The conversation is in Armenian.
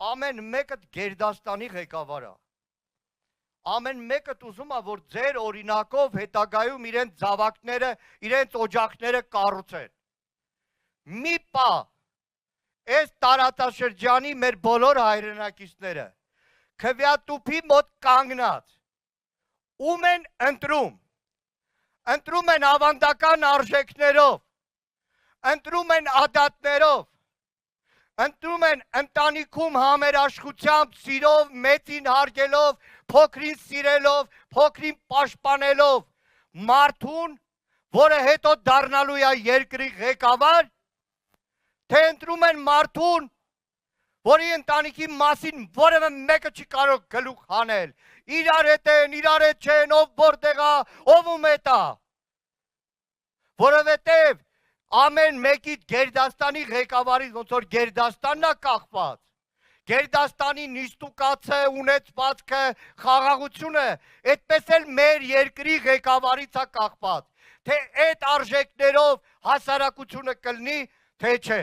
ամեն մեկը Գերդաստանի ղեկավար է։ Ամեն մեկը ուզում է, որ ձեր օրինակով հետագայում իրենց զավակները, իրենց օջախները կառուցեն։ Մի պա, այս տարածաշրջանի մեր բոլոր հայրենակիցները, քվյատուփի մոտ կանգնած, ում են ընտրում։ Ընտրում են ավանդական արժեքներով, ընտրում են ադատներով, ընտրում են ընտանիքում համերաշխությամբ, սիրով, մեծին հարգելով, փոքրին սիրելով, փոքրին պաշտպանելով մարդուն, որը հետո դառնալու է երկրի ղեկավար, թե ընտրում են մարդուն, որի ընտանիքի մասին որևէ մեկը չի կարող գլուխ հանել, իրար հետ են, իրար հետ չեն, ով որտեղ է, ով ում հետ է, որովհետև ամեն մեկի Գերդաստանի ղեկավարից ոնց որ Գերդաստանն է կախված, Գերդաստանի նիստուկացը, ունեցվածքը, խաղաղությունը, այդպես էլ մեր երկրի ղեկավարից է կախված, թե այդ արժեքներով հասարակությունը կլինի, թե չէ։